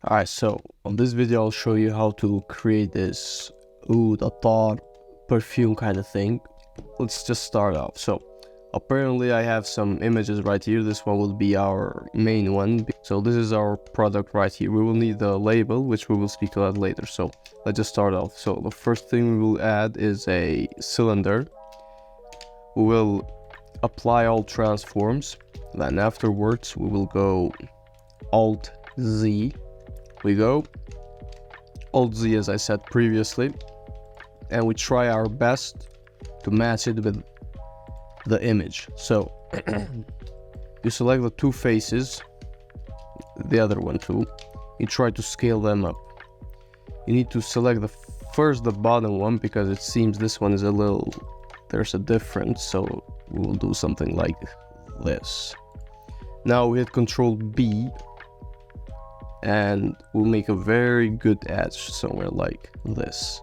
Alright, so on this video I'll show you how to create this oud, attar, perfume kind of thing. Let's just start off. So apparently I have some images right here. This one will be our main one. So this is our product right here. We will need the label, which we will speak about later. So let's just start off. So the first thing we will add is a cylinder. We will apply all transforms. Then afterwards we will go Alt Z. We go Alt Z as I said previously, and we try our best to match it with the image. So you select the two faces, the other one too, you try to scale them up. You need to select the bottom one, because it seems this one is there's a difference, so we will do something like this. Now we hit Control B and we'll make a very good edge somewhere like this.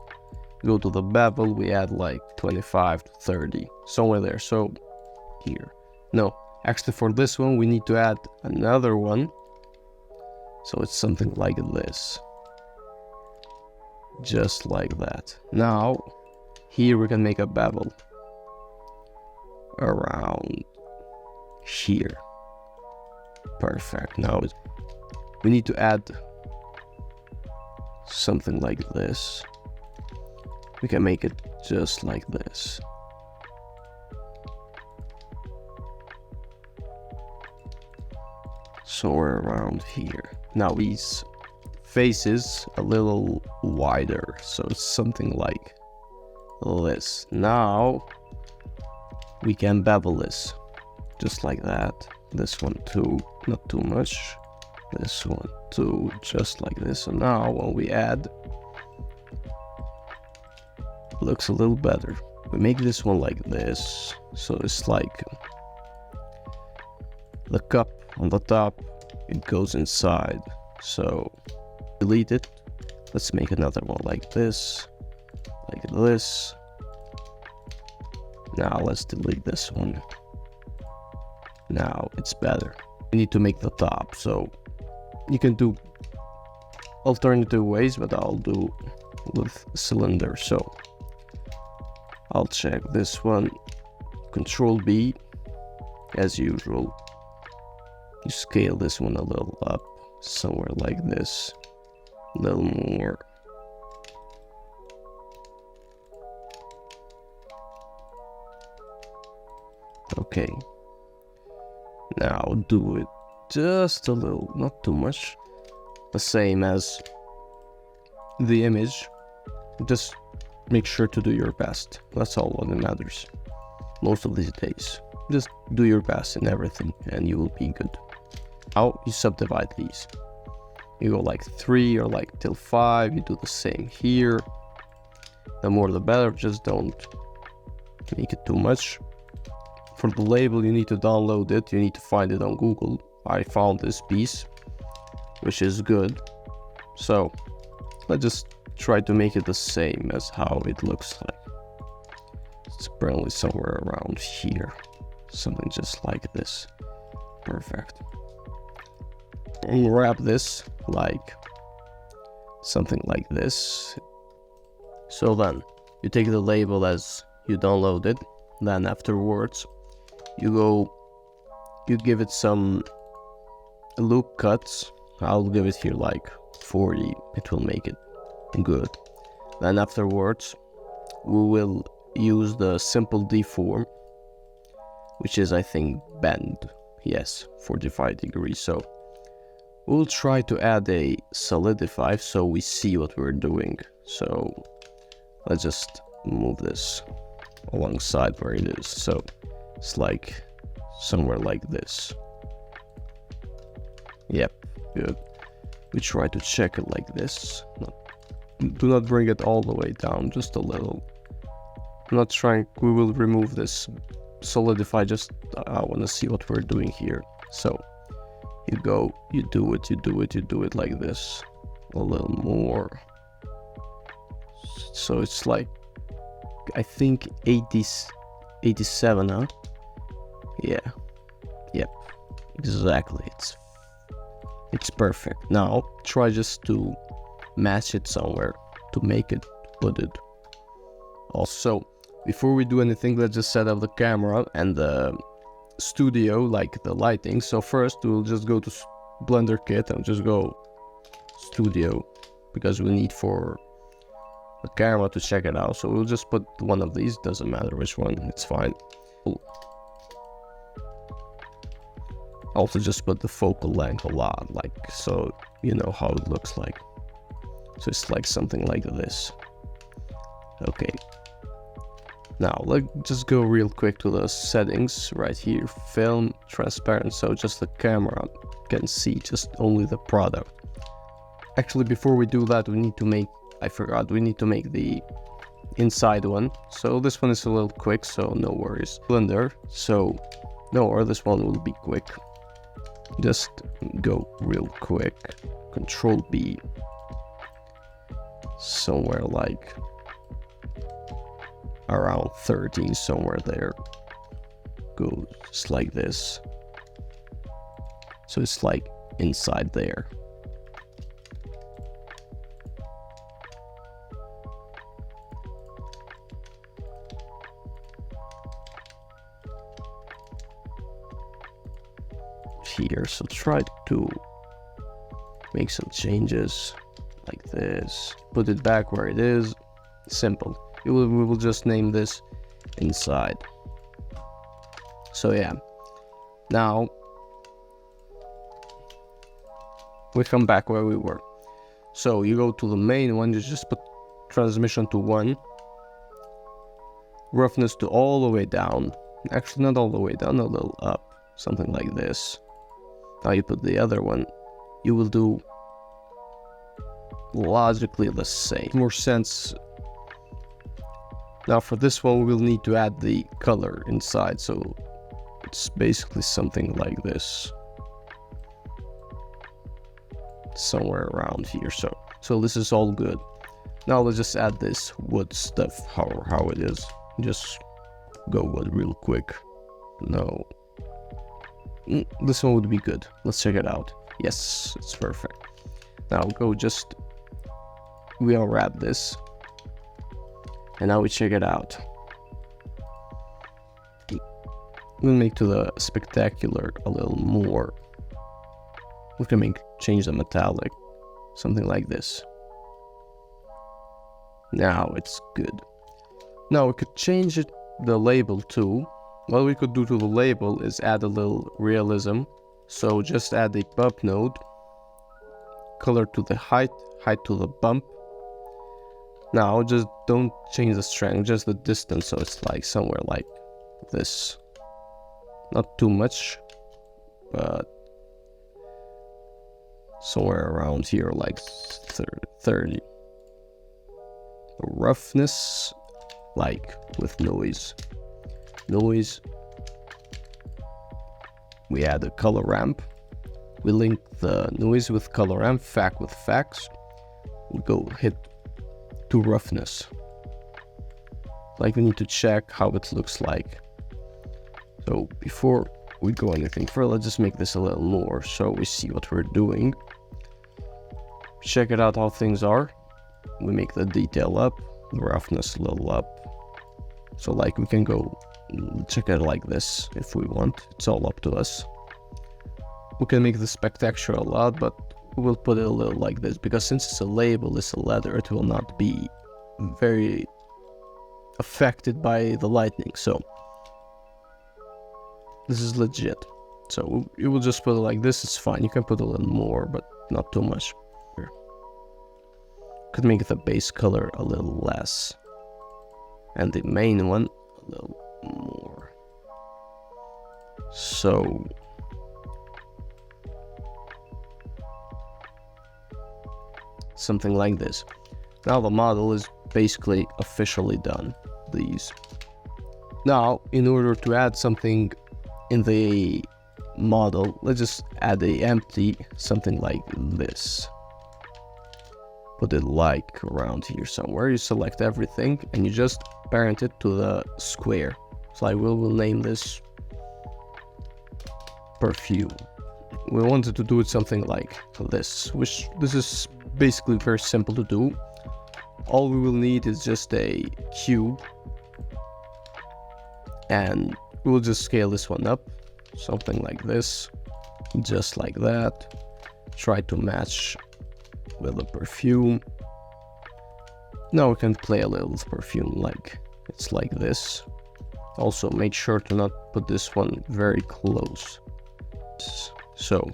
Go to the bevel, we add like 25 to 30, somewhere there. So here, no, actually for this one we need to add another one, so it's something like this, just like that. Now here we can make a bevel around here. Perfect. Now we need to add something like this. We can make it just like this. Somewhere around here. Now these faces a little wider, so it's something like this. Now we can bevel this just like that. This one too, not too much. This one too, just like this. So now when we add, it looks a little better. We make this one like this, so it's like the cup on the top, it goes inside. So delete it. Let's make another one like this, like this. Now let's delete this one. Now it's better. We need to make the top, so you can do alternative ways, but I'll do with cylinder. So I'll check this one, Control B, as usual. You scale this one a little up, somewhere like this, a little more. Okay, now do it just a little, not too much, the same as the image. Just make sure to do your best. That's all what matters most of these days. Just do your best in everything and you will be good. Now you subdivide these. You go like 3 or like till 5. You do the same here. The more the better, just don't make it too much. For the label you need to download it, you need to find it on Google. I found this piece, which is good. So let's just try to make it the same as how it looks like. It's apparently somewhere around here, something just like this. Perfect. And wrap this like something like this. So then you take the label as you download it, then afterwards you give it some loop cuts. I'll give it here like 40, it will make it good. Then afterwards we will use the simple deform, which is I think bend, yes, 45 degrees. So we'll try to add a solidify so we see what we're doing. So let's just move this alongside where it is. So it's like somewhere like this. Yep, good. We try to check it like this. Do not bring it all the way down, just a little. I'm not trying, we will remove this solidify, just I want to see what we're doing here. So you go, you do it like this, a little more. So it's like, I think 87, huh? Yeah, yep, exactly. It's It's perfect. Now try just to match it somewhere to make it, put it. Also, before we do anything, let's just set up the camera and the studio, like the lighting. So first we'll just go to Blender kit and just go studio, because we need for the camera to check it out. So we'll just put one of these, doesn't matter which one, it's fine. Also just put the focal length a lot, like, so you know how it looks like. So it's like something like this. Okay, now let's just go real quick to the settings right here, film transparent, so just the camera can see just only the product. Actually, before we do that, we need to make, I forgot, we need to make the inside one. So this one is a little quick, so no worries. Blender, so no, or this one will be quick. Just go real quick, Control B, somewhere like around 13, somewhere there. Go just like this. So it's like inside there. Here, so try to make some changes like this, put it back where it is. Simple. We will just name this inside. So yeah, now we come back where we were. So you go to the main one, you just put transmission to 1, roughness to all the way down, actually not all the way down, a little up, something like this. Now you put the other one, you will do logically the same, more sense. Now for this one we will need to add the color inside, so it's basically something like this, somewhere around here. So this is all good. Now let's just add this wood stuff, how it is. Just go wood real quick. No, this one would be good. Let's check it out. Yes, it's perfect. Now go just, we unwrap this, and now we check it out. We'll make to the spectacular a little more. We can change the metallic, something like this. Now it's good. Now we could change it, the label too. What we could do to the label is add a little realism. So just add a bump node, color to the height, height to the bump. Now just don't change the strength, just the distance, so it's like somewhere like this. Not too much, but somewhere around here, like 30. Roughness, like with noise. We add a color ramp. We link the noise with color ramp, fact with facts. We go hit to roughness. Like we need to check how it looks like. So before we go anything further, let's just make this a little more so we see what we're doing. Check it out how things are. We make the detail up, the roughness a little up. So like we can go check it like this if we want. It's all up to us. We can make the spectacular a lot, but we'll put it a little like this, because since it's a label, it's a leather, it will not be very affected by the lightning. So this is legit. So you will just put it like this, it's fine. You can put a little more, but not too much. Could make the base color a little less, and the main one a little more. So something like this. Now the model is basically officially done. These. Now, in order to add something in the model, let's just add a empty, something like this. Put it like around here somewhere. You select everything and you just parent it to the square. So I will name this perfume. we wanted to do it something like this, which this is basically very simple to do. All we will need is just a cube, and we'll just scale this one up, something like this, just like that. Try to match with the perfume. Now we can play a little with perfume, like it's like this. Also make sure to not put this one very close. So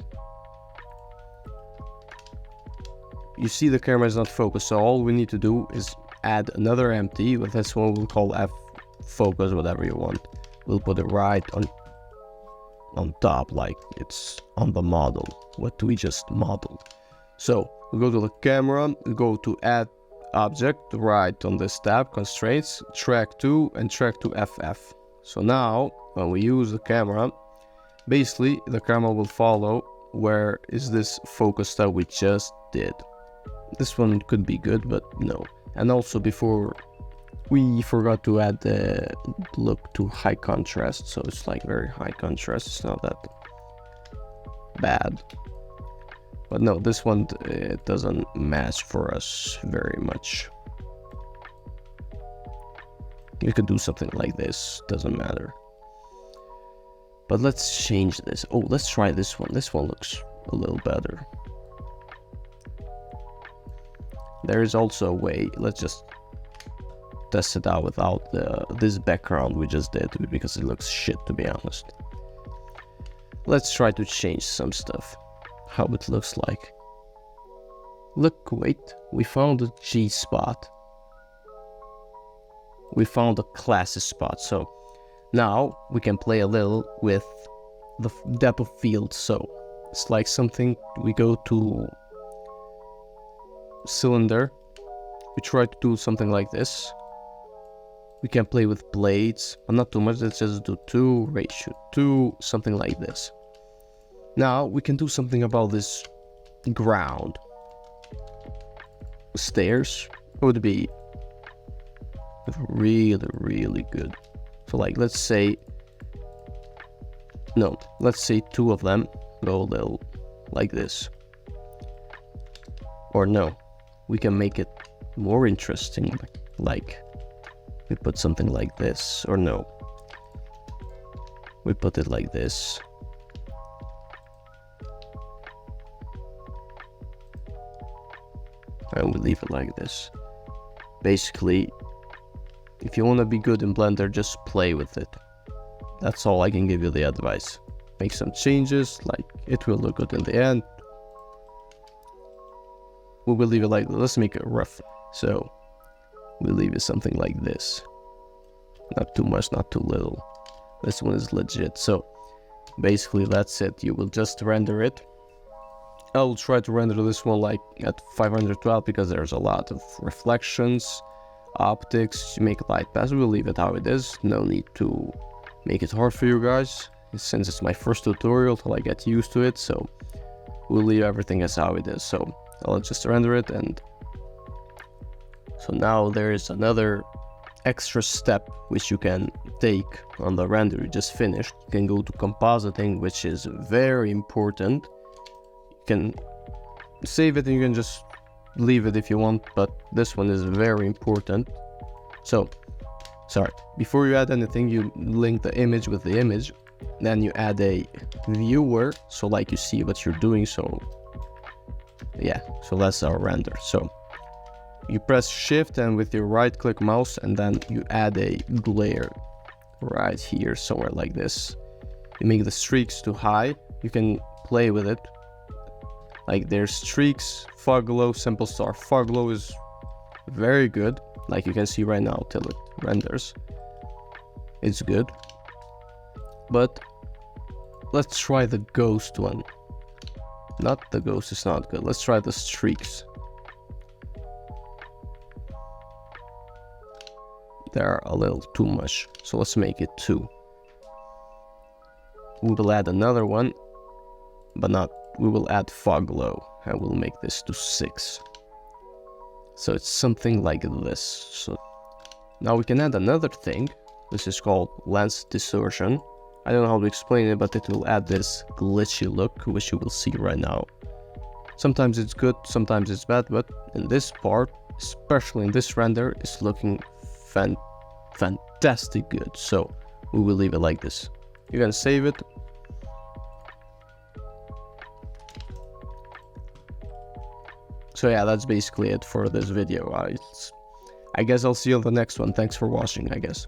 you see the camera is not focused, so all we need to do is add another empty. With this one we'll call F focus, whatever you want. We'll put it right on top, like it's on the model, what we just modeled. So we go to the camera, we go to add object, right on this tab, constraints, track 2 and track to FF. So now when we use the camera, basically the camera will follow where is this focus that we just did. This one could be good, but no. And also before, we forgot to add the look to high contrast, so it's like very high contrast. It's not that bad, but no, this one it doesn't match for us very much. You could do something like this, doesn't matter. But let's change this. Oh, let's try this one. This one looks a little better. There is also a way, let's just test it out without this background we just did, because it looks shit, to be honest. Let's try to change some stuff, how it looks like. Look, wait, we found a G spot. We found a classy spot, so now we can play a little with the depth of field. So it's like something, we go to cylinder, we try to do something like this. We can play with blades, but not too much. Let's just do 2, ratio 2, something like this. Now we can do something about this ground. Stairs would be really good. So like, let's say 2 of them go a little like this. Or no, we can make it more interesting, like we put something like this, or no, we put it like this. And we leave it like this. Basically, if you want to be good in Blender, just play with it. That's all I can give you the advice. Make some changes, like it will look good in the end. We will leave it like, let's make it rough. So we'll leave it something like this. Not too much, not too little. This one is legit. So basically that's it. You will just render it. I'll try to render this one like at 512 because there's a lot of reflections, optics, you make light pass. We'll leave it how it is. No need to make it hard for you guys, since it's my first tutorial till I get used to it. So we'll leave everything as how it is. So I'll just render it, and so now there is another extra step which you can take on the render you just finished. You can go to compositing, which is very important. You can save it and you can just leave it if you want, but this one is very important. So sorry, before you add anything, you link the image with the image, then you add a viewer, so like you see what you're doing. So yeah, so that's our render. So you press shift and with your right click mouse, and then you add a glare right here, somewhere like this. You make the streaks too high. You can play with it. Like there's streaks, fog glow, simple star. Fog glow is very good. Like you can see right now till it renders. It's good. But let's try the ghost one. Not the ghost, is not good. Let's try the streaks. They're a little too much, so let's make it 2. We will add another one, but not, we will add fog glow, and we'll make this to 6. So it's something like this. So now we can add another thing. This is called lens distortion. I don't know how to explain it, but it will add this glitchy look, which you will see right now. Sometimes it's good, sometimes it's bad, but in this part, especially in this render, it's looking fantastic good. So we will leave it like this. You're gonna save it. So yeah, that's basically it for this video. I guess I'll see you on the next one. Thanks for watching, I guess.